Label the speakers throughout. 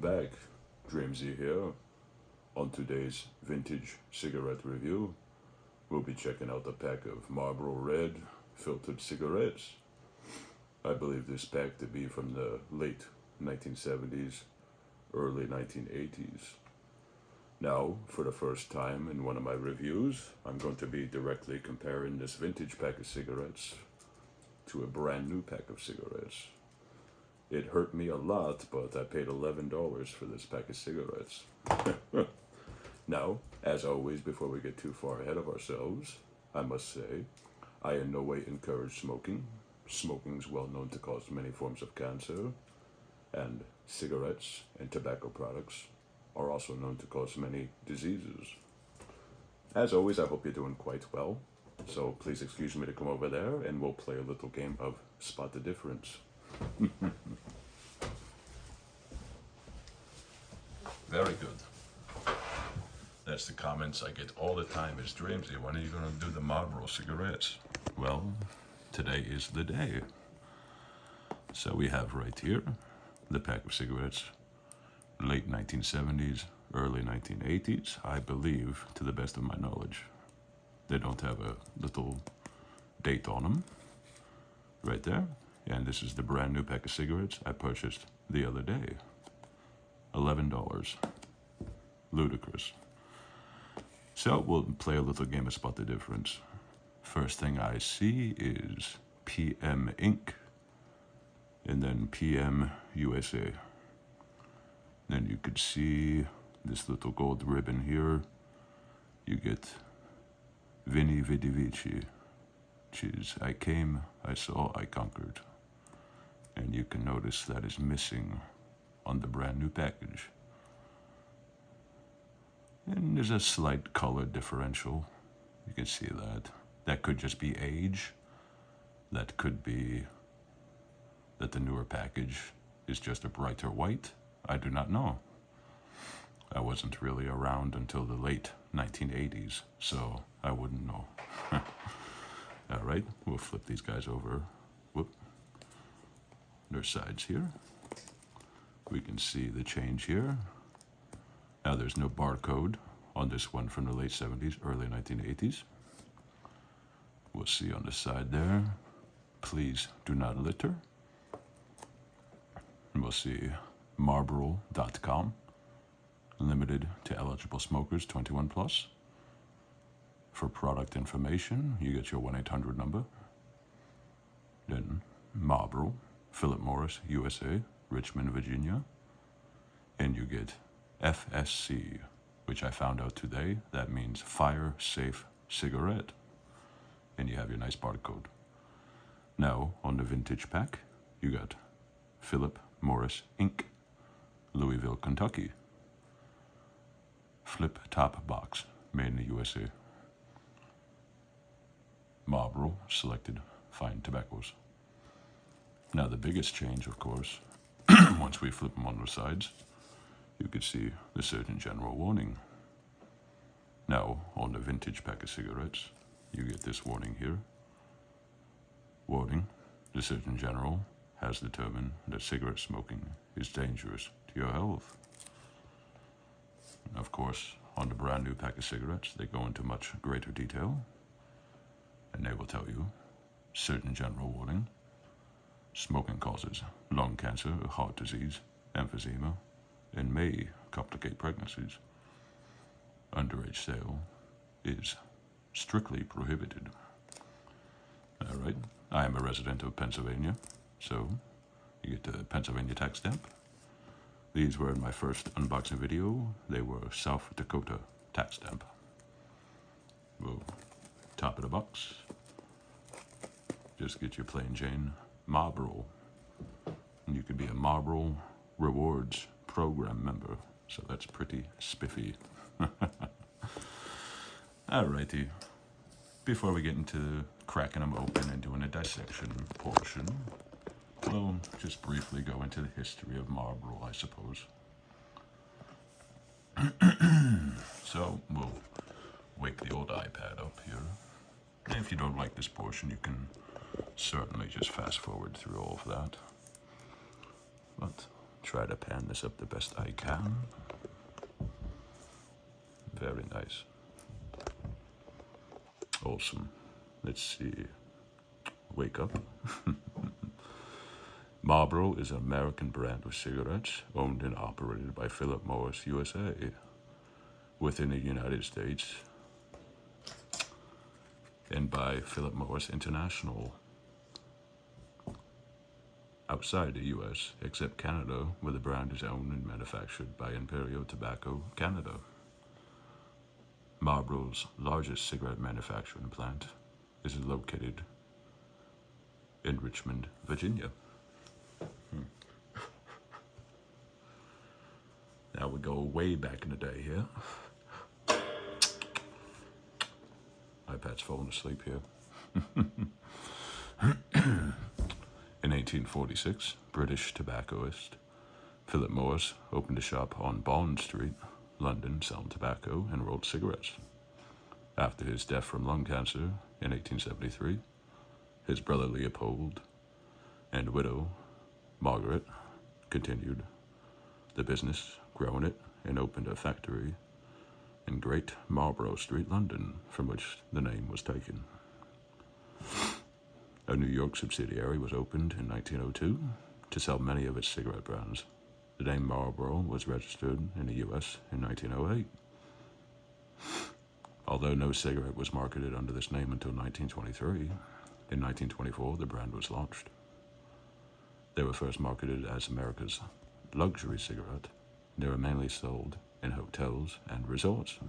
Speaker 1: back, Dreamsy here. On today's vintage cigarette review, we'll be checking out a pack of Marlboro Red filtered cigarettes. I believe this pack to be from the late 1970s, early 1980's. Now, for the first time in one of my reviews, I'm going to be directly comparing this vintage pack of cigarettes to a brand new pack of cigarettes. It hurt me a lot, but I paid $11 for this pack of cigarettes. Now, as always, before we get too far ahead of ourselves, I must say, I in no way encourage smoking. Smoking is well known to cause many forms of cancer, and cigarettes and tobacco products are also known to cause many diseases. As always, I hope you're doing quite well, so please excuse me to come over there and we'll play a little game of Spot the Difference. Very good. That's the comments I get all the time is, Dreamsy, when are you going to do the Marlboro cigarettes? Well, today is the day. So we have right here the pack of cigarettes, late 1970s, early 1980s, I believe, to the best of my knowledge. They don't have a little date on them right there. And this is the brand new pack of cigarettes I purchased the other day. $11. Ludicrous. So we'll play a little game of Spot the Difference. First thing I see is PM Inc. and then PM USA. Then you could see this little gold ribbon here. You get Vini Vidi Vici, which is I came, I saw, I conquered. And you can notice that is missing on the brand new package. And there's a slight color differential. You can see that. That could just be age. That could be that the newer package is just a brighter white. I do not know. I wasn't really around until the late 1980s, so I wouldn't know. All right, we'll flip these guys over. Whoop. Their sides here. We can see the change here. Now there's no barcode on this one from the late 70s, early 1980s. We'll see on the side there, please do not litter. And we'll see Marlboro.com, limited to eligible smokers 21 plus. For product information, you get your 1-800 number. Then Marlboro, Philip Morris, USA, Richmond, Virginia. And you get FSC, which I found out today, that means Fire Safe Cigarette. And you have your nice barcode. Now, on the vintage pack, you got Philip Morris Inc., Louisville, Kentucky. Flip top box, made in the USA. Marlboro selected fine tobaccos. Now the biggest change, of course, once we flip them on the sides, you could see the Surgeon General warning. Now, on the vintage pack of cigarettes, you get this warning here. Warning, the Surgeon General has determined that cigarette smoking is dangerous to your health. And of course, on the brand new pack of cigarettes, they go into much greater detail. And they will tell you, Surgeon General warning, smoking causes lung cancer, heart disease, emphysema, and may complicate pregnancies. Underage sale is strictly prohibited. All right, I am a resident of Pennsylvania, so you get the Pennsylvania tax stamp. These were in my first unboxing video. They were South Dakota tax stamp. We'll top of the box. Just get your plain Jane Marlboro. And you could be a Marlboro Rewards Program member, so that's pretty spiffy. Alrighty, before we get into cracking them open and doing a dissection portion, we'll just briefly go into the history of Marlboro, I suppose. So we'll wake the old iPad up here. And if you don't like this portion, you can certainly just fast forward through all of that. But try to pan this up the best I can. Very nice. Awesome. Let's see. Wake up. Marlboro is an American brand of cigarettes owned and operated by Philip Morris USA within the United States and by Philip Morris International outside the U.S., except Canada, where the brand is owned and manufactured by Imperial Tobacco Canada. Marlboro's largest cigarette manufacturing plant is located in Richmond, Virginia. Now we go way back in the day here. iPad's falling asleep here. In 1846, British tobacconist Philip Morris opened a shop on Bond Street, London, selling tobacco and rolled cigarettes. After his death from lung cancer in 1873, his brother Leopold and widow Margaret continued the business, growing it, and opened a factory in Great Marlborough Street, London, from which the name was taken. A New York subsidiary was opened in 1902 to sell many of its cigarette brands. The name Marlboro was registered in the U.S. in 1908. Although no cigarette was marketed under this name until 1923, in 1924 the brand was launched. They were first marketed as America's luxury cigarette. They were mainly sold in hotels and resorts.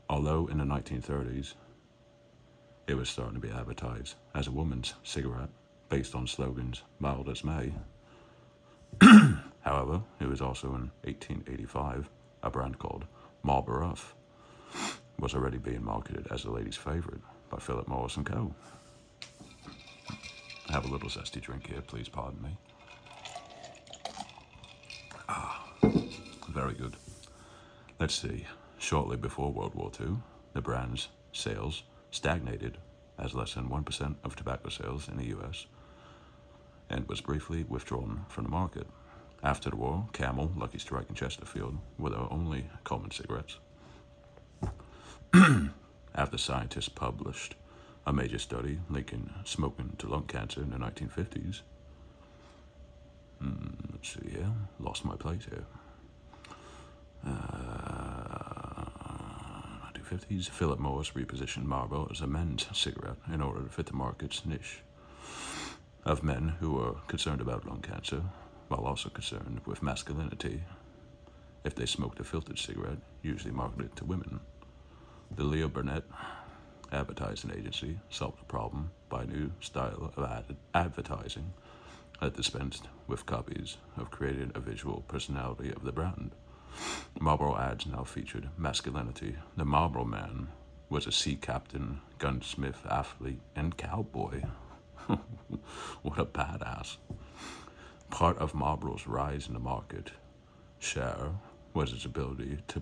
Speaker 1: Although in the 1930s, it was starting to be advertised as a woman's cigarette based on slogans mild as May. However, it was also in 1885, a brand called Marlboro Red was already being marketed as a lady's favorite by Philip Morris & Co. I have a little zesty drink here, please pardon me. Very good. Let's see. Shortly before World War II, the brand's sales stagnated as less than 1% of tobacco sales in the U.S. and was briefly withdrawn from the market. After the war, Camel, Lucky Strike, and Chesterfield were the only common cigarettes. After scientists published a major study linking smoking to lung cancer in the 1950s, let's see here, lost my place here. 1950s, Philip Morris repositioned Marlboro as a men's cigarette in order to fit the market's niche of men who were concerned about lung cancer, while also concerned with masculinity if they smoked a filtered cigarette, usually marketed to women. The Leo Burnett advertising agency solved the problem by a new style of advertising that dispensed with copies of creating a visual personality of the brand. Marlboro ads now featured masculinity. The Marlboro Man was a sea captain, gunsmith, athlete, and cowboy. What a badass. Part of Marlboro's rise in the market share was its ability to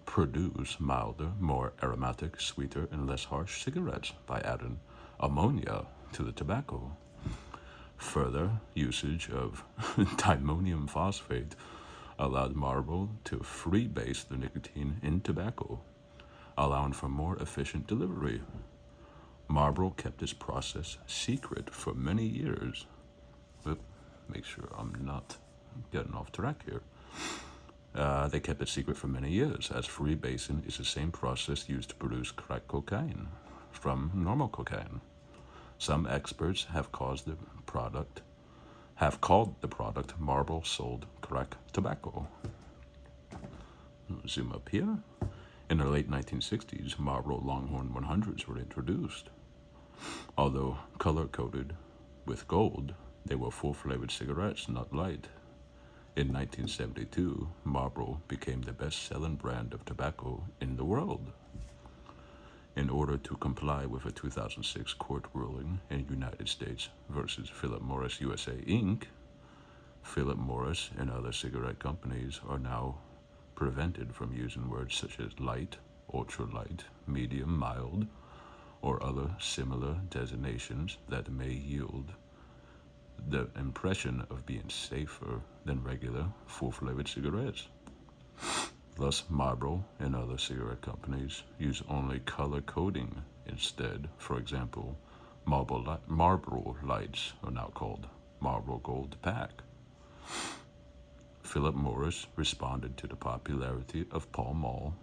Speaker 1: produce milder, more aromatic, sweeter, and less harsh cigarettes by adding ammonia to the tobacco. Further usage of dimonium phosphate allowed Marlboro to freebase the nicotine in tobacco, allowing for more efficient delivery. Marlboro kept this process secret for many years. Make sure I'm not getting off track here. They kept it secret for many years, as freebasing is the same process used to produce crack cocaine from normal cocaine. Some experts have called the product Marlboro sold crack tobacco. Zoom up here. In the late 1960s, Marlboro Longhorn 100s were introduced. Although color-coded with gold, they were full-flavored cigarettes, not light. In 1972, Marlboro became the best-selling brand of tobacco in the world. In order to comply with a 2006 court ruling in United States versus Philip Morris USA Inc., Philip Morris and other cigarette companies are now prevented from using words such as light, ultralight, medium, mild, or other similar designations that may yield the impression of being safer than regular full-flavored cigarettes. Thus, Marlboro and other cigarette companies use only color coding instead. For example, Marlboro Lights are now called Marlboro Gold Pack. Philip Morris responded to the popularity of Pall Mall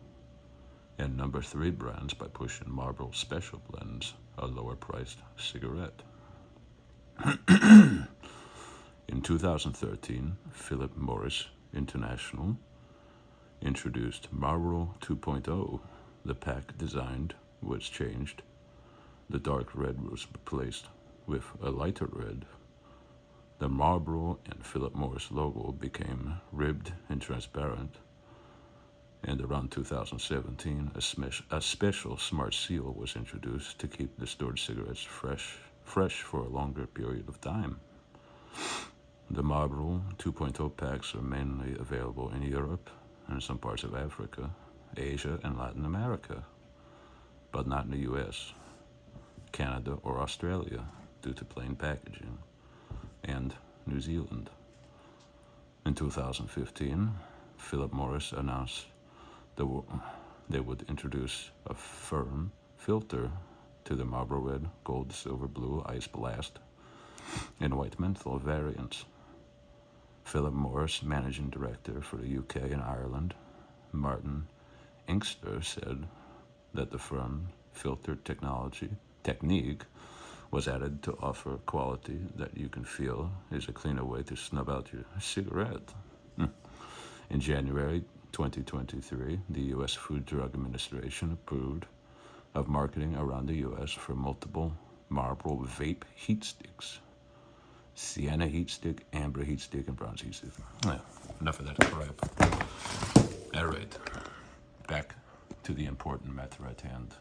Speaker 1: and number 3 brands by pushing Marlboro Special Blends, a lower-priced cigarette. In 2013, Philip Morris International introduced Marlboro 2.0. The pack design was changed. The dark red was replaced with a lighter red. The Marlboro and Philip Morris logo became ribbed and transparent. And around 2017, a special smart seal was introduced to keep the stored cigarettes fresh for a longer period of time. The Marlboro 2.0 packs are mainly available in Europe and some parts of Africa, Asia, and Latin America, but not in the US, Canada, or Australia due to plain packaging, and New Zealand. In 2015, Philip Morris announced they would introduce a firm filter to the Marlboro Red, Gold, Silver, Blue, Ice Blast, and White Menthol variants. Philip Morris, managing director for the UK and Ireland, Martin Inkster, said that the firm filter technique was added to offer quality that you can feel is a cleaner way to snub out your cigarette. In January 2023, the U.S. Food Drug Administration approved of marketing around the U.S. for multiple Marlboro vape heat sticks. Sienna heat stick, amber heat stick, and bronze heat stick. Enough of that crap. All right, back to the important matter at hand.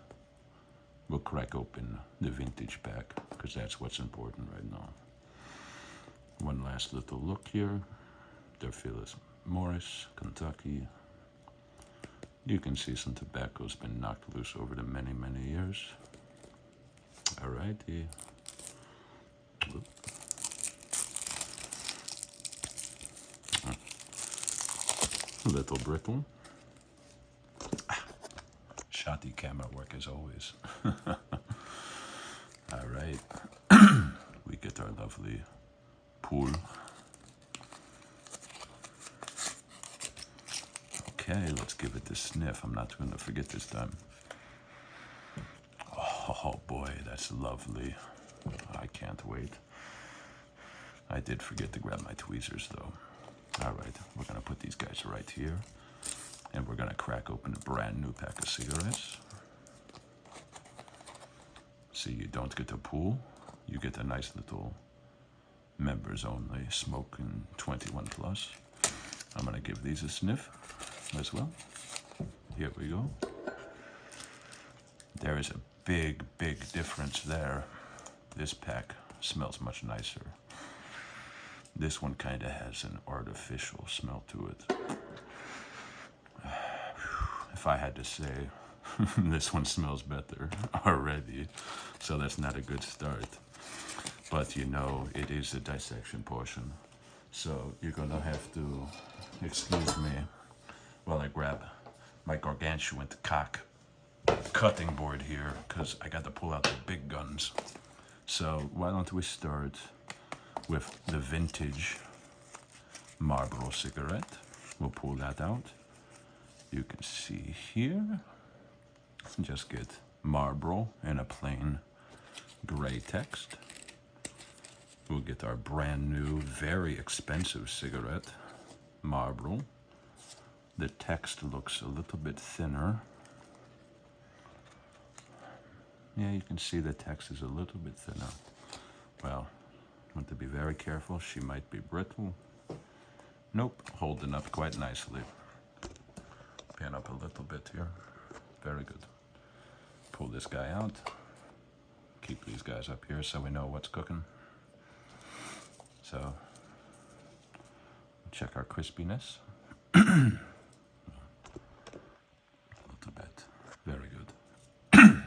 Speaker 1: We'll crack open the vintage pack, because that's what's important right now. One last little look here. They're Philip Morris, Kentucky. You can see some tobacco's been knocked loose over the many, many years. All righty. A little brittle. Shoddy camera work as always. All right. We get our lovely pool. Okay, let's give it a sniff. I'm not going to forget this time. Oh boy, that's lovely. I can't wait. I did forget to grab my tweezers though. All right, we're going to put these guys right here. And we're going to crack open a brand new pack of cigarettes. See, you don't get a pool. You get a nice little members only smoking 21 plus. I'm going to give these a sniff as well. Here we go. There is a big, big difference there. This pack smells much nicer. This one kind of has an artificial smell to it. If I had to say, this one smells better already, so that's not a good start. But you know, it is the dissection portion, so you're gonna have to excuse me while I grab my gargantuan cock cutting board here, because I got to pull out the big guns. So why don't we start with the vintage Marlboro cigarette. We'll pull that out. You can see here, just get Marlboro in a plain gray text. We'll get our brand new, very expensive cigarette, Marlboro. The text looks a little bit thinner. Yeah, you can see the text is a little bit thinner. Well, I want to be very careful. She might be brittle. Nope, holding up quite nicely. Pan up a little bit here. Very good. Pull this guy out. Keep these guys up here so we know what's cooking. So, check our crispiness. A little bit. Very good.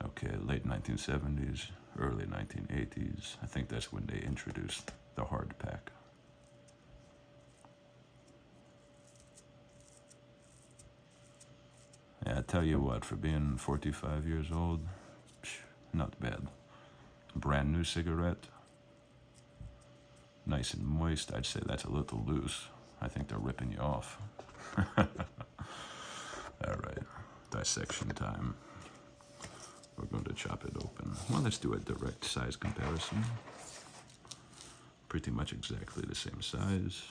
Speaker 1: Okay, late 1970s, early 1980s. I think that's when they introduced the hard pack. Yeah, I tell you what, for being 45 years old, not bad. Brand new cigarette, nice and moist. I'd say that's a little loose. I think they're ripping you off. All right, dissection time. We're going to chop it open. Well, let's do a direct size comparison. Pretty much exactly the same size.